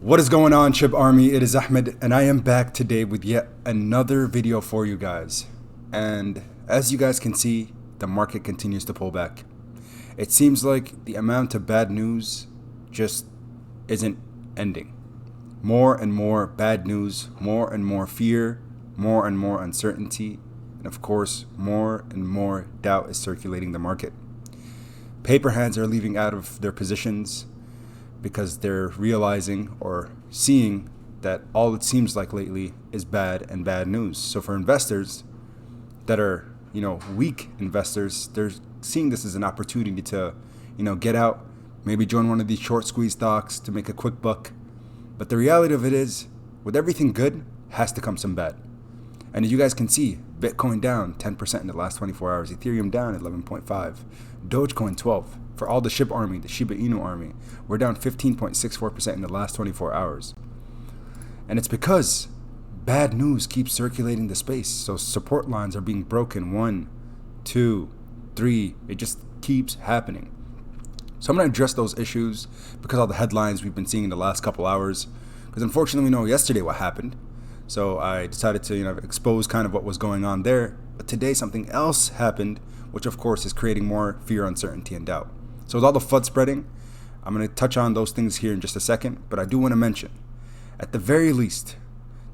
What is going on, SHIB Army? It is Ahmed, and I am back today with yet another video for you guys. And as you guys can see, the market continues to pull back. It seems like the amount of bad news just isn't ending. More and more bad news, more and more fear, more and more uncertainty, and of course, more and more doubt is circulating the market. Paper hands are leaving out of their positions because they're realizing or seeing that all it seems like lately is bad and bad news. So for investors that are, weak investors, they're seeing this as an opportunity to, get out, maybe join one of these short squeeze stocks to make a quick buck. But the reality of it is, with everything good, has to come some bad. And as you guys can see, Bitcoin down 10% in the last 24 hours, Ethereum down 11.5, Dogecoin 12. For all the SHIB army, the Shiba Inu army, we're down 15.64% in the last 24 hours. And it's because bad news keeps circulating the space. So support lines are being broken. 1, 2, 3. It just keeps happening. So I'm going to address those issues because all the headlines we've been seeing in the last couple hours. Because unfortunately, we know yesterday what happened. So I decided to expose kind of what was going on there. But today something else happened, which of course is creating more fear, uncertainty, and doubt. So with all the FUD spreading, I'm going to touch on those things here in just a second. But I do want to mention, at the very least,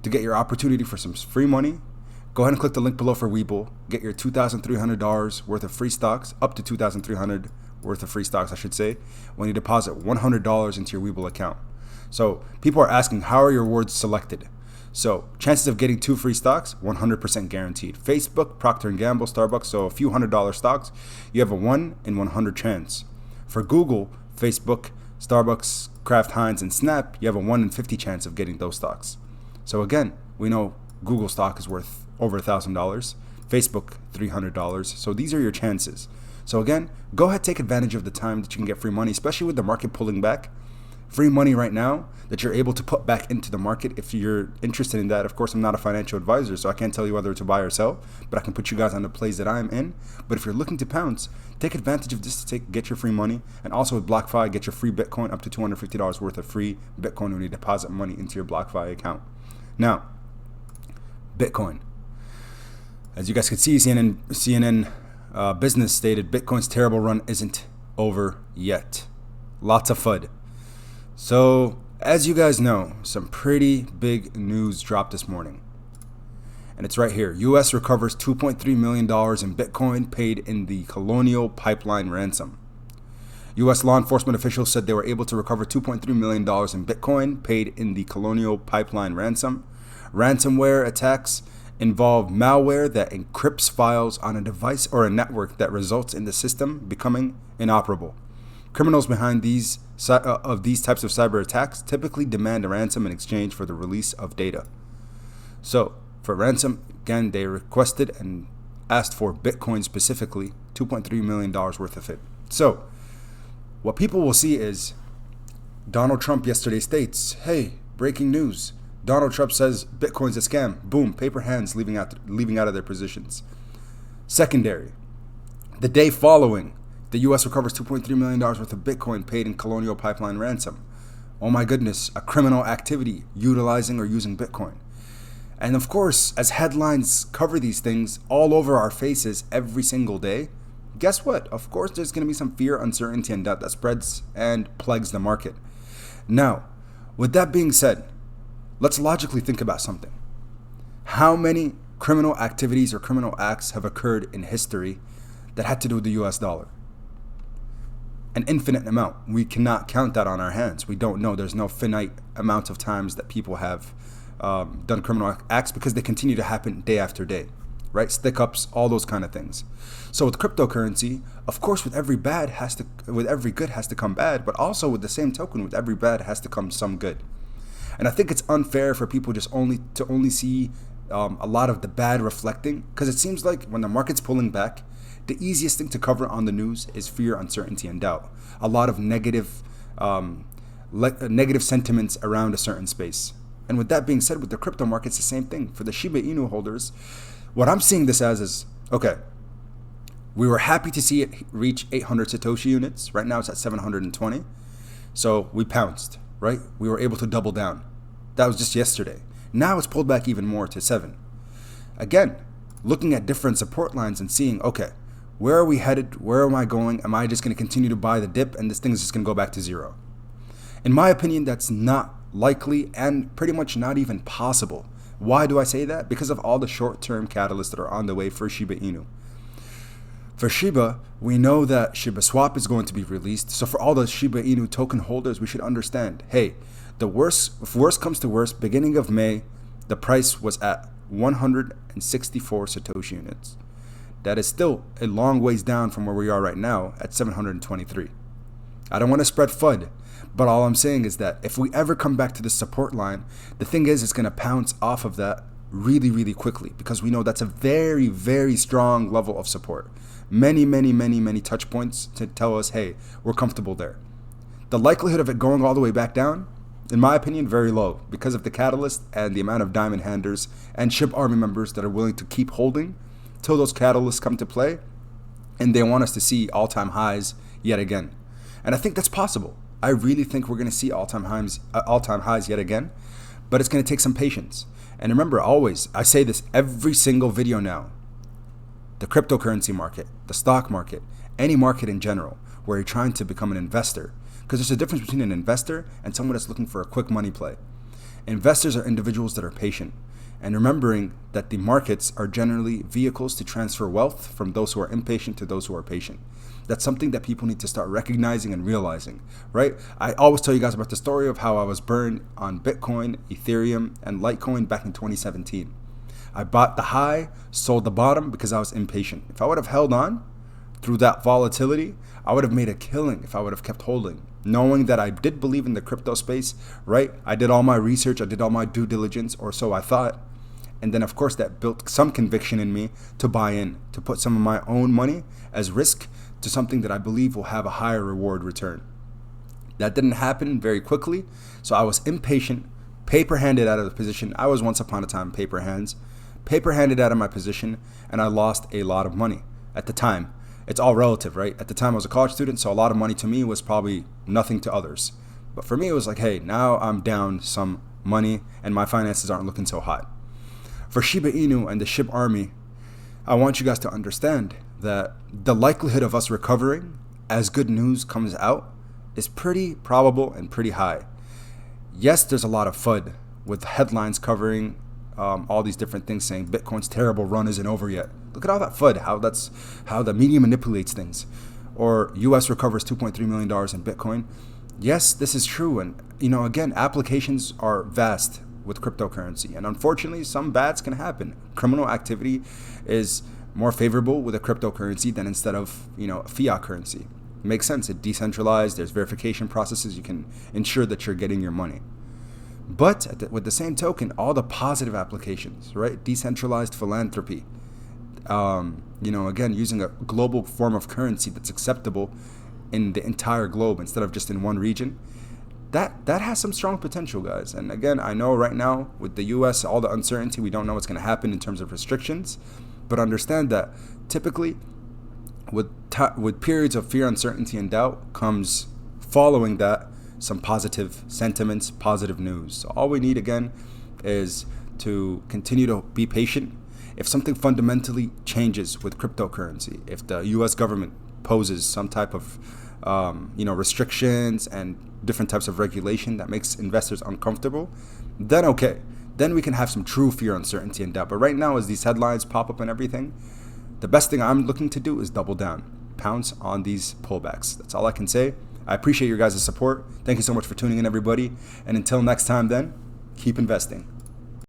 to get your opportunity for some free money, go ahead and click the link below for Webull. Get your $2,300 worth of free stocks, up to $2,300 worth of free stocks, I should say, when you deposit $100 into your Webull account. So people are asking, how are your rewards selected? So chances of getting 2 free stocks, 100% guaranteed. Facebook, Procter & Gamble, Starbucks, so a few $100 stocks, you have a 1 in 100 chance. For Google, Facebook, Starbucks, Kraft Heinz, and Snap, you have a 1 in 50 chance of getting those stocks. So again, we know Google stock is worth over $1,000, Facebook $300. So these are your chances. So again, go ahead, take advantage of the time that you can get free money, especially with the market pulling back. Free money right now that you're able to put back into the market if you're interested in that. Of course, I'm not a financial advisor, so I can't tell you whether to buy or sell, but I can put you guys on the plays that I'm in. But if you're looking to pounce, take advantage of this to get your free money. And also with BlockFi, get your free Bitcoin, up to $250 worth of free Bitcoin when you deposit money into your BlockFi account. Now, Bitcoin. As you guys can see, CNN Business stated Bitcoin's terrible run isn't over yet. Lots of FUD. So, as you guys know, some pretty big news dropped this morning. And it's right here. U.S. recovers $2.3 million in Bitcoin paid in the Colonial Pipeline ransom. U.S. law enforcement officials said they were able to recover $2.3 million in Bitcoin paid in the Colonial Pipeline ransom. Ransomware attacks involve malware that encrypts files on a device or a network that results in the system becoming inoperable. Criminals behind these types of cyber attacks typically demand a ransom in exchange for the release of data. So, for ransom, again, they requested and asked for Bitcoin specifically, $2.3 million worth of it. So, what people will see is Donald Trump yesterday states, hey, breaking news. Donald Trump says Bitcoin's a scam. Boom, paper hands leaving out of their positions. Secondary, the day following, the U.S. recovers $2.3 million worth of Bitcoin paid in Colonial Pipeline ransom. Oh my goodness, a criminal activity utilizing or using Bitcoin. And of course, as headlines cover these things all over our faces every single day, guess what? Of course, there's going to be some fear, uncertainty, and doubt that spreads and plagues the market. Now, with that being said, let's logically think about something. How many criminal activities or criminal acts have occurred in history that had to do with the U.S. dollar? An infinite amount. We cannot count that on our hands. We don't know. There's no finite amount of times that people have done criminal acts because they continue to happen day after day, right? Stick-ups, all those kind of things. So with cryptocurrency, of course, with every good has to come bad, but also with the same token, with every bad has to come some good. And I think it's unfair for people just only see a lot of the bad reflecting, because it seems like when the market's pulling back, the easiest thing to cover on the news is fear, uncertainty, and doubt. A lot of negative sentiments around a certain space. And with that being said, with the crypto markets, the same thing. For the Shiba Inu holders, what I'm seeing this as is, okay, we were happy to see it reach 800 Satoshi units. Right now it's at 720. So we pounced. right? We were able to double down. That was just yesterday. Now it's pulled back even more to 7. Again, looking at different support lines and seeing, okay, where are we headed? Where am I going? Am I just going to continue to buy the dip and this thing is just going to go back to 0? In my opinion, that's not likely and pretty much not even possible. Why do I say that? Because of all the short-term catalysts that are on the way for Shiba Inu. For Shiba, we know that SHIBASWAP is going to be released. So for all the Shiba Inu token holders, we should understand, hey, if worst comes to worst, beginning of May, the price was at 164 Satoshi units. That is still a long ways down from where we are right now at 723. I don't want to spread FUD, but all I'm saying is that if we ever come back to the support line, the thing is it's going to pounce off of that really, really quickly because we know that's a very, very strong level of support. Many touch points to tell us, hey, we're comfortable there. The likelihood of it going all the way back down, in my opinion, very low because of the catalyst and the amount of diamond handlers and SHIBARMY members that are willing to keep holding till those catalysts come to play and they want us to see all-time highs yet again. And I think that's possible. I really think we're going to see all-time highs yet again, but it's going to take some patience. And remember, always, I say this every single video now, the cryptocurrency market, the stock market, any market in general, where you're trying to become an investor, because there's a difference between an investor and someone that's looking for a quick money play. Investors are individuals that are patient, and remembering that the markets are generally vehicles to transfer wealth from those who are impatient to those who are patient. That's something that people need to start recognizing and realizing, right? I always tell you guys about the story of how I was burned on Bitcoin, Ethereum, and Litecoin back in 2017. I bought the high, sold the bottom because I was impatient. If I would have held on through that volatility, I would have made a killing if I would have kept holding, knowing that I did believe in the crypto space, right? I did all my research, I did all my due diligence, or so I thought. And then, of course, that built some conviction in me to buy in, to put some of my own money as risk to something that I believe will have a higher reward return. That didn't happen very quickly, so I was impatient, paper-handed out of the position. I was once upon a time paper-handed out of my position, and I lost a lot of money at the time. It's all relative, right? At the time I was a college student, so a lot of money to me was probably nothing to others. But for me, it was like, hey, now I'm down some money and my finances aren't looking so hot. For Shiba Inu and the SHIBARMY, I want you guys to understand that the likelihood of us recovering as good news comes out is pretty probable and pretty high. Yes, there's a lot of FUD with headlines covering all these different things saying Bitcoin's terrible run isn't over yet. Look at all that FUD, how the media manipulates things. Or US recovers $2.3 million in Bitcoin. Yes, this is true. And, again, applications are vast with cryptocurrency. And unfortunately, some bads can happen. Criminal activity is more favorable with a cryptocurrency than instead of, fiat currency. It makes sense. It's decentralized. There's verification processes. You can ensure that you're getting your money. But with the same token, all the positive applications, right? Decentralized philanthropy. Again, using a global form of currency that's acceptable in the entire globe instead of just in one region. That has some strong potential, guys. And again, I know right now with the US, all the uncertainty, we don't know what's going to happen in terms of restrictions. But understand that typically with periods of fear, uncertainty, and doubt comes following that some positive sentiments, positive news. So all we need, again, is to continue to be patient. If something fundamentally changes with cryptocurrency, if the US government poses some type of restrictions and different types of regulation that makes investors uncomfortable, then okay. Then we can have some true fear, uncertainty, and doubt. But right now, as these headlines pop up and everything, the best thing I'm looking to do is double down, pounce on these pullbacks. That's all I can say. I appreciate your guys' support. Thank you so much for tuning in, everybody. And until next time then, keep investing.